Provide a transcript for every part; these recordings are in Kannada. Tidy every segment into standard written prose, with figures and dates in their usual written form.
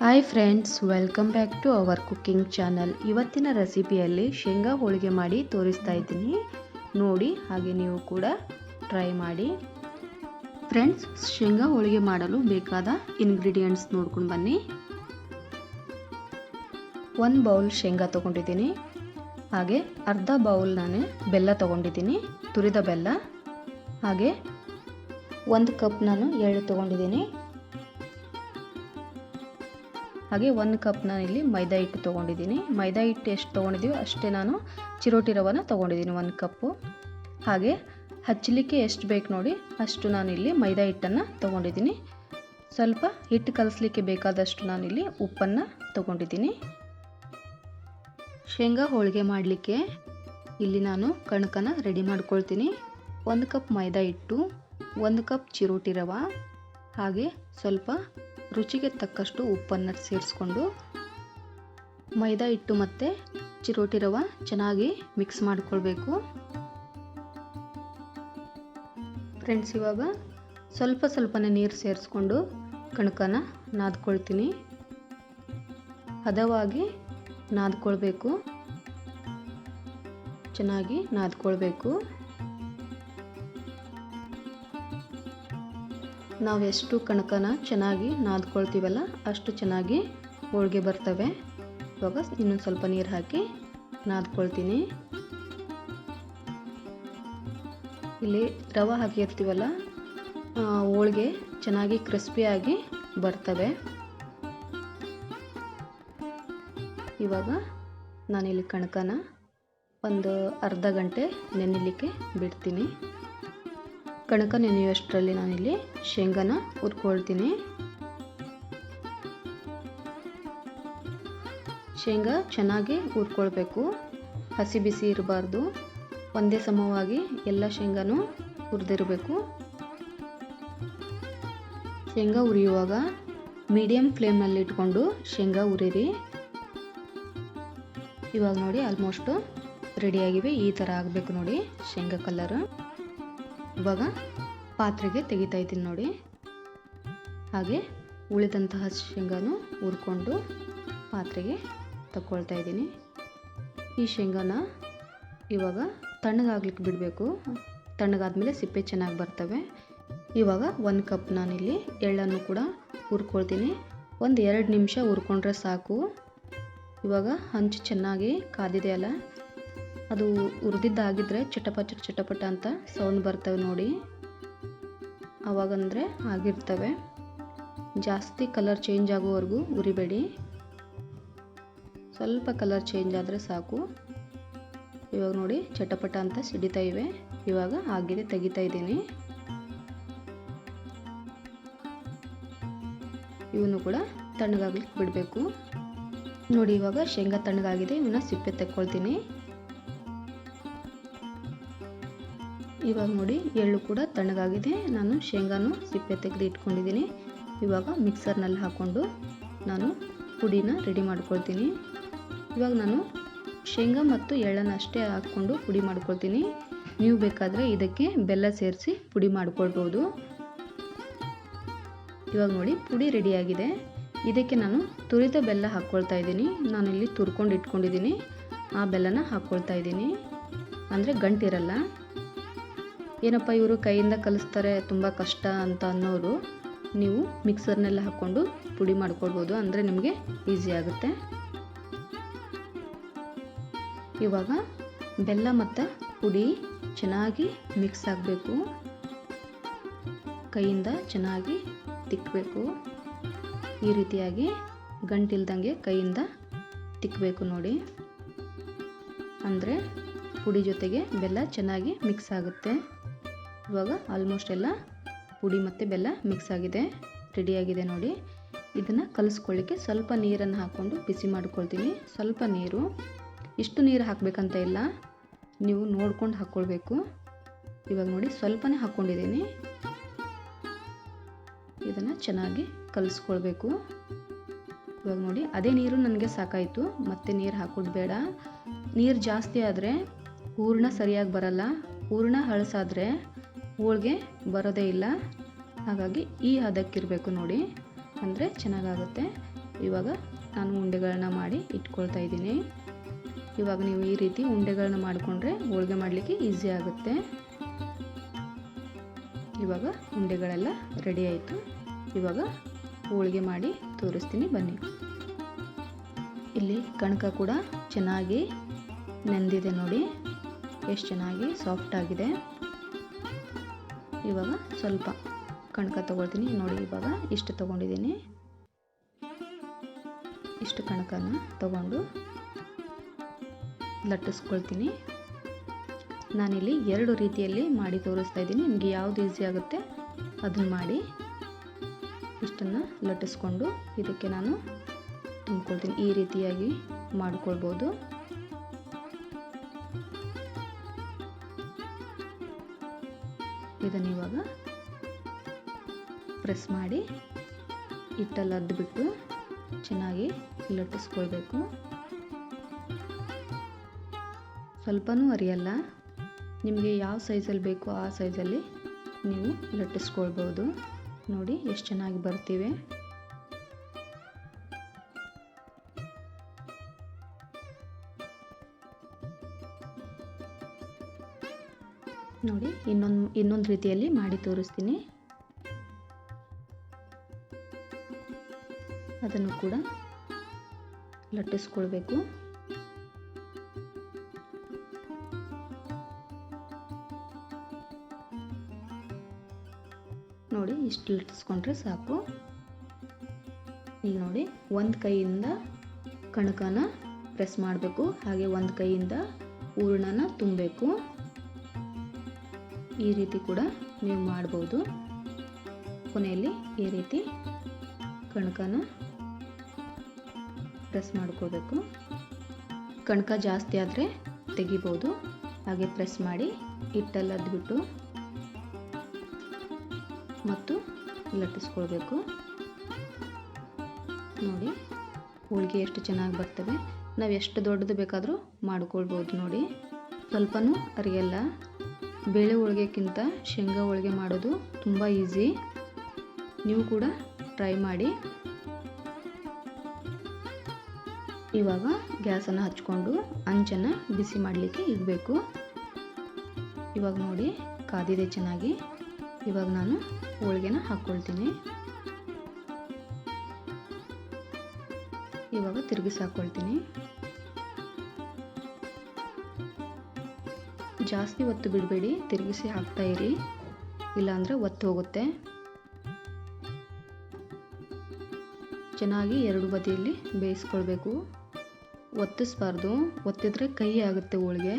Hi friends, welcome back to our cooking channel. ಇವತ್ತಿನ ರೆಸಿಪಿಯಲ್ಲಿ ಶೇಂಗಾ ಹೋಳಿಗೆ ಮಾಡಿ ತೋರಿಸ್ತಾ ಇದ್ದೀನಿ. ನೋಡಿ, ಹಾಗೆ ನೀವು ಕೂಡ ಟ್ರೈ ಮಾಡಿ. ಫ್ರೆಂಡ್ಸ್, ಶೇಂಗಾ ಹೋಳಿಗೆ ಮಾಡಲು ಬೇಕಾದ ಇಂಗ್ರೀಡಿಯೆಂಟ್ಸ್ ನೋಡ್ಕೊಂಡು ಬನ್ನಿ. 1 ಬೌಲ್ ಶೇಂಗಾ ತೊಗೊಂಡಿದ್ದೀನಿ. ಹಾಗೆ ಅರ್ಧ ಬೌಲ್ ನಾನು ಬೆಲ್ಲ ತೊಗೊಂಡಿದ್ದೀನಿ, ತುರಿದ ಬೆಲ್ಲ. ಹಾಗೆ 1 ಕಪ್ ನಾನು ಎಳ್ಳು ತೊಗೊಂಡಿದ್ದೀನಿ. ಹಾಗೆ 1 ಕಪ್ ನಾನು ಇಲ್ಲಿ ಮೈದಾ ಹಿಟ್ಟು ತೊಗೊಂಡಿದ್ದೀನಿ. ಮೈದಾ ಹಿಟ್ಟು ಎಷ್ಟು ತೊಗೊಂಡಿದ್ದೀವಿ ಅಷ್ಟೇ ನಾನು ಚಿರೋಟಿ ರವನ ತೊಗೊಂಡಿದ್ದೀನಿ, 1 ಕಪ್ಪು. ಹಾಗೆ ಹಚ್ಚಲಿಕ್ಕೆ ಎಷ್ಟು ಬೇಕು ನೋಡಿ ಅಷ್ಟು ನಾನಿಲ್ಲಿ ಮೈದಾ ಹಿಟ್ಟನ್ನು ತೊಗೊಂಡಿದ್ದೀನಿ. ಸ್ವಲ್ಪ ಹಿಟ್ಟು ಕಲಿಸ್ಲಿಕ್ಕೆ ಬೇಕಾದಷ್ಟು ನಾನಿಲ್ಲಿ ಉಪ್ಪನ್ನು ತೊಗೊಂಡಿದ್ದೀನಿ. ಶೇಂಗಾ ಹೋಳಿಗೆ ಮಾಡಲಿಕ್ಕೆ ಇಲ್ಲಿ ನಾನು ಕಣಕನ ರೆಡಿ ಮಾಡ್ಕೊಳ್ತೀನಿ. 1 ಕಪ್ ಮೈದಾ ಹಿಟ್ಟು, 1 ಕಪ್ ಚಿರೋಟಿ ರವೆ, ಹಾಗೆ ಸ್ವಲ್ಪ ರುಚಿಗೆ ತಕ್ಕಷ್ಟು ಉಪ್ಪನ್ನು ಸೇರಿಸ್ಕೊಂಡು ಮೈದಾ ಹಿಟ್ಟು ಮತ್ತು ಚಿರೋಟಿ ರವೆ ಚೆನ್ನಾಗಿ ಮಿಕ್ಸ್ ಮಾಡ್ಕೊಳ್ಬೇಕು. ಫ್ರೆಂಡ್ಸ್, ಇವಾಗ ಸ್ವಲ್ಪನೇ ನೀರು ಸೇರಿಸ್ಕೊಂಡು ಕಣಕನ ನಾದ್ಕೊಳ್ತೀನಿ. ಹದವಾಗಿ ನಾದ್ಕೊಳ್ಬೇಕು, ಚೆನ್ನಾಗಿ ನಾದ್ಕೊಳ್ಬೇಕು. ನಾವು ಎಷ್ಟು ಕಣಕನ ಚೆನ್ನಾಗಿ ನಾದ್ಕೊಳ್ತೀವಲ್ಲ ಅಷ್ಟು ಚೆನ್ನಾಗಿ ಹೋಳಿಗೆ ಬರ್ತವೆ. ಇವಾಗ ಇನ್ನೊಂದು ಸ್ವಲ್ಪ ನೀರು ಹಾಕಿ ನಾದ್ಕೊಳ್ತೀನಿ. ಇಲ್ಲಿ ರವೆ ಹಾಕಿರ್ತೀವಲ್ಲ, ಹೋಳಿಗೆ ಚೆನ್ನಾಗಿ ಕ್ರಿಸ್ಪಿಯಾಗಿ ಬರ್ತವೆ. ಇವಾಗ ನಾನಿಲ್ಲಿ ಕಣಕನ ಒಂದು ಅರ್ಧ ಗಂಟೆ ನೆನೆಯಲಿಕ್ಕೆ ಬಿಡ್ತೀನಿ. ಕಣಕ ನೆನೆಯುವಷ್ಟರಲ್ಲಿ ನಾನಿಲ್ಲಿ ಶೇಂಗಾನ ಹುರ್ಕೊಳ್ತೀನಿ. ಶೇಂಗಾ ಚೆನ್ನಾಗಿ ಹುರ್ಕೊಳ್ಬೇಕು, ಹಸಿ ಬಿಸಿ ಇರಬಾರ್ದು. ಒಂದೇ ಸಮವಾಗಿ ಎಲ್ಲ ಶೇಂಗಾನು ಹುರಿದಿರಬೇಕು. ಶೇಂಗಾ ಹುರಿಯುವಾಗ ಮೀಡಿಯಮ್ ಫ್ಲೇಮ್ನಲ್ಲಿ ಇಟ್ಕೊಂಡು ಶೇಂಗಾ ಹುರಿರಿ. ಇವಾಗ ನೋಡಿ ಆಲ್ಮೋಸ್ಟು ರೆಡಿಯಾಗಿವೆ. ಈ ಥರ ಆಗಬೇಕು ನೋಡಿ ಶೇಂಗಾ ಕಲರ್. ಇವಾಗ ಪಾತ್ರೆಗೆ ತೆಗಿತಾ ಇದ್ದೀನಿ ನೋಡಿ. ಹಾಗೆ ಉಳಿದಂತಹ ಶೇಂಗಾನು ಹುರ್ಕೊಂಡು ಪಾತ್ರೆಗೆ ತಗೊಳ್ತಾ ಇದ್ದೀನಿ. ಈ ಶೇಂಗಾನ ಇವಾಗ ತಣ್ಣಗಾಗ್ಲಿಕ್ಕೆ ಬಿಡಬೇಕು. ತಣ್ಣಗಾದ್ಮೇಲೆ ಸಿಪ್ಪೆ ಚೆನ್ನಾಗಿ ಬರ್ತವೆ. ಇವಾಗ 1 ಕಪ್ ನಾನಿಲ್ಲಿ ಎಳ್ಳನ್ನು ಕೂಡ ಹುರ್ಕೊಳ್ತೀನಿ. 1-2 ನಿಮಿಷ ಹುರ್ಕೊಂಡ್ರೆ ಸಾಕು. ಇವಾಗ ಹಂಚು ಚೆನ್ನಾಗಿ ಕಾದಿದೆ ಅಲ್ಲ, ಅದು ಹುರಿದಿದ್ದಾಗಿದ್ದರೆ ಚಟಪಟ ಅಂತ ಸೌಂಡ್ ಬರ್ತವೆ ನೋಡಿ. ಅವಾಗಂದರೆ ಆಗಿರ್ತವೆ. ಜಾಸ್ತಿ ಕಲರ್ ಚೇಂಜ್ ಆಗೋವರೆಗೂ ಹುರಿಬೇಡಿ, ಸ್ವಲ್ಪ ಕಲರ್ ಚೇಂಜ್ ಆದರೆ ಸಾಕು. ಇವಾಗ ನೋಡಿ ಚಟಪಟ ಅಂತ ಸಿಡಿತಾ ಇವೆ. ಇವಾಗ ಆಗಿದೆ, ತೆಗಿತಾ ಇದ್ದೀನಿ. ಇವನು ಕೂಡ ತಣ್ಣಗಾಗ್ಲಿಕ್ಕೆ ಬಿಡಬೇಕು ನೋಡಿ. ಇವಾಗ ಶೇಂಗಾ ತಣ್ಣಗಾಗಿದೆ, ಇವನ್ನ ಸಿಪ್ಪೆ ತೆಕ್ಕೊಳ್ತೀನಿ. ಇವಾಗ ನೋಡಿ ಎಳ್ಳು ಕೂಡ ತಣ್ಣಗಾಗಿದೆ. ನಾನು ಶೇಂಗಾನು ಸಿಪ್ಪೆ ತೆಗೆದು ಇಟ್ಕೊಂಡಿದ್ದೀನಿ. ಇವಾಗ ಮಿಕ್ಸರ್ನಲ್ಲಿ ಹಾಕ್ಕೊಂಡು ನಾನು ಪುಡಿನ ರೆಡಿ ಮಾಡ್ಕೊಳ್ತೀನಿ. ಇವಾಗ ನಾನು ಶೇಂಗಾ ಮತ್ತು ಎಳ್ಳನ್ನು ಅಷ್ಟೇ ಹಾಕ್ಕೊಂಡು ಪುಡಿ ಮಾಡ್ಕೊಳ್ತೀನಿ. ನೀವು ಬೇಕಾದರೆ ಇದಕ್ಕೆ ಬೆಲ್ಲ ಸೇರಿಸಿ ಪುಡಿ ಮಾಡ್ಕೊಳ್ಬೋದು. ಇವಾಗ ನೋಡಿ ಪುಡಿ ರೆಡಿಯಾಗಿದೆ. ಇದಕ್ಕೆ ನಾನು ತುರಿದ ಬೆಲ್ಲ ಹಾಕ್ಕೊಳ್ತಾ ಇದ್ದೀನಿ. ನಾನಿಲ್ಲಿ ತುರ್ಕೊಂಡು ಇಟ್ಕೊಂಡಿದ್ದೀನಿ, ಆ ಬೆಲ್ಲನ ಹಾಕ್ಕೊಳ್ತಾ ಇದ್ದೀನಿ. ಅಂದರೆ ಗಂಟಿರಲ್ಲ. ಏನಪ್ಪ ಇವರು ಕೈಯಿಂದ ಕಲಿಸ್ತಾರೆ, ತುಂಬ ಕಷ್ಟ ಅಂತ ಅನ್ನೋರು ನೀವು ಮಿಕ್ಸರ್ನೆಲ್ಲ ಹಾಕ್ಕೊಂಡು ಪುಡಿ ಮಾಡ್ಕೊಳ್ಬೋದು, ಅಂದರೆ ನಿಮಗೆ ಈಸಿ ಆಗುತ್ತೆ. ಇವಾಗ ಬೆಲ್ಲ ಮತ್ತು ಪುಡಿ ಚೆನ್ನಾಗಿ ಮಿಕ್ಸ್ ಆಗಬೇಕು. ಕೈಯಿಂದ ಚೆನ್ನಾಗಿ ತಿಕ್ಕಬೇಕು. ಈ ರೀತಿಯಾಗಿ ಗಂಟಿಲ್ದಂಗೆ ಕೈಯಿಂದ ತಿಕ್ಕಬೇಕು ನೋಡಿ. ಅಂದರೆ ಪುಡಿ ಜೊತೆಗೆ ಬೆಲ್ಲ ಚೆನ್ನಾಗಿ ಮಿಕ್ಸ್ ಆಗುತ್ತೆ. ಇವಾಗ ಆಲ್ಮೋಸ್ಟ್ ಎಲ್ಲ ಪುಡಿ ಮತ್ತು ಬೆಲ್ಲ ಮಿಕ್ಸ್ ಆಗಿದೆ, ರೆಡಿಯಾಗಿದೆ ನೋಡಿ. ಇದನ್ನು ಕಲಿಸ್ಕೊಳ್ಳಿಕ್ಕೆ ಸ್ವಲ್ಪ ನೀರನ್ನು ಹಾಕ್ಕೊಂಡು ಬಿಸಿ ಮಾಡ್ಕೊಳ್ತೀನಿ. ಸ್ವಲ್ಪ ನೀರು, ಇಷ್ಟು ನೀರು ಹಾಕಬೇಕಂತ ಇಲ್ಲ, ನೀವು ನೋಡ್ಕೊಂಡು ಹಾಕ್ಕೊಳ್ಬೇಕು. ಇವಾಗ ನೋಡಿ ಸ್ವಲ್ಪನೇ ಹಾಕ್ಕೊಂಡಿದ್ದೀನಿ. ಇದನ್ನು ಚೆನ್ನಾಗಿ ಕಲಿಸ್ಕೊಳ್ಬೇಕು. ಇವಾಗ ನೋಡಿ ಅದೇ ನೀರು ನನಗೆ ಸಾಕಾಯಿತು, ಮತ್ತೆ ನೀರು ಹಾಕೋದು ಬೇಡ. ನೀರು ಜಾಸ್ತಿ ಆದರೆ ಹೂರಣ ಸರಿಯಾಗಿ ಬರಲ್ಲ, ಹೂರಣ ಹಳಸಾದರೆ ಹೋಳಿಗೆ ಬರೋದೇ ಇಲ್ಲ. ಹಾಗಾಗಿ ಈ ಹದಕ್ಕಿರಬೇಕು ನೋಡಿ, ಅಂದರೆ ಚೆನ್ನಾಗಾಗುತ್ತೆ. ಇವಾಗ ನಾನು ಉಂಡೆಗಳನ್ನ ಮಾಡಿ ಇಟ್ಕೊಳ್ತಾ ಇದ್ದೀನಿ. ಇವಾಗ ನೀವು ಈ ರೀತಿ ಉಂಡೆಗಳನ್ನ ಮಾಡಿಕೊಂಡ್ರೆ ಹೋಳಿಗೆ ಮಾಡಲಿಕ್ಕೆ ಈಸಿ ಆಗುತ್ತೆ. ಇವಾಗ ಉಂಡೆಗಳೆಲ್ಲ ರೆಡಿ ಆಯಿತು. ಇವಾಗ ಹೋಳಿಗೆ ಮಾಡಿ ತೋರಿಸ್ತೀನಿ ಬನ್ನಿ. ಇಲ್ಲಿ ಕಣಕ ಕೂಡ ಚೆನ್ನಾಗಿ ನೆಂದಿದೆ ನೋಡಿ, ಎಷ್ಟು ಚೆನ್ನಾಗಿ ಸಾಫ್ಟ್ ಆಗಿದೆ. ಇವಾಗ ಸ್ವಲ್ಪ ಕಣಕ ತಗೊಳ್ತೀನಿ ನೋಡಿ. ಇವಾಗ ಇಷ್ಟು ತಗೊಂಡಿದ್ದೀನಿ. ಇಷ್ಟು ಕಣಕನ ತಗೊಂಡು ಲಟ್ಟಿಸ್ಕೊಳ್ತೀನಿ. ನಾನಿಲ್ಲಿ 2 ರೀತಿಯಲ್ಲಿ ಮಾಡಿ ತೋರಿಸ್ತಾ ಇದ್ದೀನಿ. ನಿಮಗೆ ಯಾವುದು ಈಸಿ ಆಗುತ್ತೆ ಅದನ್ನು ಮಾಡಿ. ಇಷ್ಟನ್ನು ಲಟ್ಟಿಸ್ಕೊಂಡು ಇದಕ್ಕೆ ನಾನು ತುಂಬಿಕೊಳ್ತೀನಿ. ಈ ರೀತಿಯಾಗಿ ಮಾಡಿಕೊಳ್ಬೋದು. ಇದನ್ನು ಇವಾಗ ಪ್ರೆಸ್ ಮಾಡಿ ಹಿಟ್ಟಲ್ಲಿ ಅದ್ಬಿಟ್ಟು ಚೆನ್ನಾಗಿ ಲಟ್ಟಿಸ್ಕೊಳ್ಬೇಕು. ಸ್ವಲ್ಪನೂ ಅರಿಯಲ್ಲ. ನಿಮಗೆ ಯಾವ ಸೈಜಲ್ಲಿ ಬೇಕೋ ಆ ಸೈಜಲ್ಲಿ ನೀವು ಲಟ್ಟಿಸ್ಕೊಳ್ಬೋದು. ನೋಡಿ ಎಷ್ಟು ಚೆನ್ನಾಗಿ ಬರ್ತಿವೆ. ನೋಡಿ ಇನ್ನೊಂದು ರೀತಿಯಲ್ಲಿ ಮಾಡಿ ತೋರಿಸ್ತೀನಿ. ಅದನ್ನು ಕೂಡ ಲಟ್ಟಿಸ್ಕೊಳ್ಬೇಕು. ನೋಡಿ ಇಷ್ಟು ಲಟ್ಟಿಸ್ಕೊಂಡ್ರೆ ಸಾಕು. ಈಗ ನೋಡಿ ಒಂದು ಕೈಯಿಂದ ಕಣಕನ ಪ್ರೆಸ್ ಮಾಡಬೇಕು, ಹಾಗೆ ಒಂದು ಕೈಯಿಂದ ಹೂರಣನ ತುಂಬಬೇಕು. ಈ ರೀತಿ ಕೂಡ ನೀವು ಮಾಡ್ಬೋದು. ಕೊನೆಯಲ್ಲಿ ಈ ರೀತಿ ಕಣಕನ ಪ್ರೆಸ್ ಮಾಡ್ಕೋಬೇಕು. ಕಣಕ ಜಾಸ್ತಿ ಆದರೆ ತೆಗಿಬೋದು. ಹಾಗೆ ಪ್ರೆಸ್ ಮಾಡಿ ಹಿಟ್ಟಲ್ಲಿ ಅದ್ಬಿಟ್ಟು ಮತ್ತು ಲಟ್ಟಿಸ್ಕೊಳ್ಬೇಕು. ನೋಡಿ ಹೋಳಿಗೆ ಎಷ್ಟು ಚೆನ್ನಾಗಿ ಬರ್ತವೆ. ನಾವು ಎಷ್ಟು ದೊಡ್ಡದು ಬೇಕಾದರೂ ಮಾಡ್ಕೊಳ್ಬೋದು. ನೋಡಿ ಸ್ವಲ್ಪನೂ ಅರಿಯಲ್ಲ. ಬೇಳೆ ಹೋಳಿಗೆಕ್ಕಿಂತ ಶೇಂಗಾ ಹೋಳಿಗೆ ಮಾಡೋದು ತುಂಬ ಈಸಿ. ನೀವು ಕೂಡ ಟ್ರೈ ಮಾಡಿ. ಇವಾಗ ಗ್ಯಾಸನ್ನು ಹಚ್ಕೊಂಡು ಹಂಚನ್ನು ಬಿಸಿ ಮಾಡಲಿಕ್ಕೆ ಇಡಬೇಕು. ಇವಾಗ ನೋಡಿ ಕಾದಿದೆ ಚೆನ್ನಾಗಿ. ಇವಾಗ ನಾನು ಹೋಳಿಗೆನ ಹಾಕ್ಕೊಳ್ತೀನಿ. ಇವಾಗ ತಿರುಗಿಸಿ ಹಾಕ್ಕೊಳ್ತೀನಿ. ಜಾಸ್ತಿ ಒತ್ತು ಬಿಡಬೇಡಿ, ತಿರುಗಿಸಿ ಹಾಕ್ತಾ ಇರಿ, ಇಲ್ಲಾಂದರೆ ಒತ್ತು ಹೋಗುತ್ತೆ. ಚೆನ್ನಾಗಿ 2 ಬದಿಯಲ್ಲಿ ಬೇಯಿಸ್ಕೊಳ್ಬೇಕು. ಒತ್ತಿಸ್ಬಾರ್ದು, ಒತ್ತಿದ್ರೆ ಕಹಿ ಆಗುತ್ತೆ ಹೋಳಿಗೆ.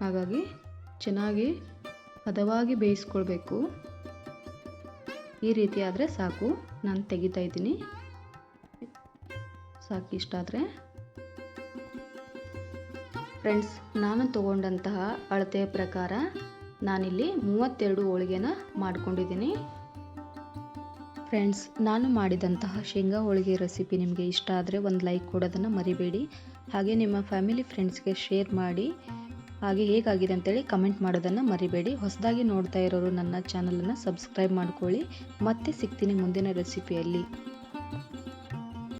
ಹಾಗಾಗಿ ಚೆನ್ನಾಗಿ ಹದವಾಗಿ ಬೇಯಿಸ್ಕೊಳ್ಬೇಕು. ಈ ರೀತಿ ಆದರೆ ಸಾಕು. ನಾನು ತೆಗಿತಾ ಇದ್ದೀನಿ. ಸಾಕು ಇಷ್ಟಾದರೆ. ಫ್ರೆಂಡ್ಸ್, ನಾನು ತಗೊಂಡಂತಹ ಅಳತೆಯ ಪ್ರಕಾರ ನಾನಿಲ್ಲಿ 32 ಹೋಳಿಗೆನ ಮಾಡ್ಕೊಂಡಿದ್ದೀನಿ. ಫ್ರೆಂಡ್ಸ್, ನಾನು ಮಾಡಿದಂತಹ ಶೇಂಗಾ ಹೋಳಿಗೆ ರೆಸಿಪಿ ನಿಮಗೆ ಇಷ್ಟ ಆದರೆ ಒಂದು ಲೈಕ್ ಕೊಡೋದನ್ನು ಮರಿಬೇಡಿ. ಹಾಗೆ ನಿಮ್ಮ ಫ್ಯಾಮಿಲಿ ಫ್ರೆಂಡ್ಸ್ಗೆ ಶೇರ್ ಮಾಡಿ. ಹಾಗೆ ಹೇಗಾಗಿದೆ ಅಂತೇಳಿ ಕಮೆಂಟ್ ಮಾಡೋದನ್ನು ಮರಿಬೇಡಿ. ಹೊಸದಾಗಿ ನೋಡ್ತಾ ಇರೋರು ನನ್ನ ಚಾನಲನ್ನು ಸಬ್ಸ್ಕ್ರೈಬ್ ಮಾಡ್ಕೊಳ್ಳಿ. ಮತ್ತೆ ಸಿಗ್ತೀನಿ ಮುಂದಿನ ರೆಸಿಪಿಯಲ್ಲಿ.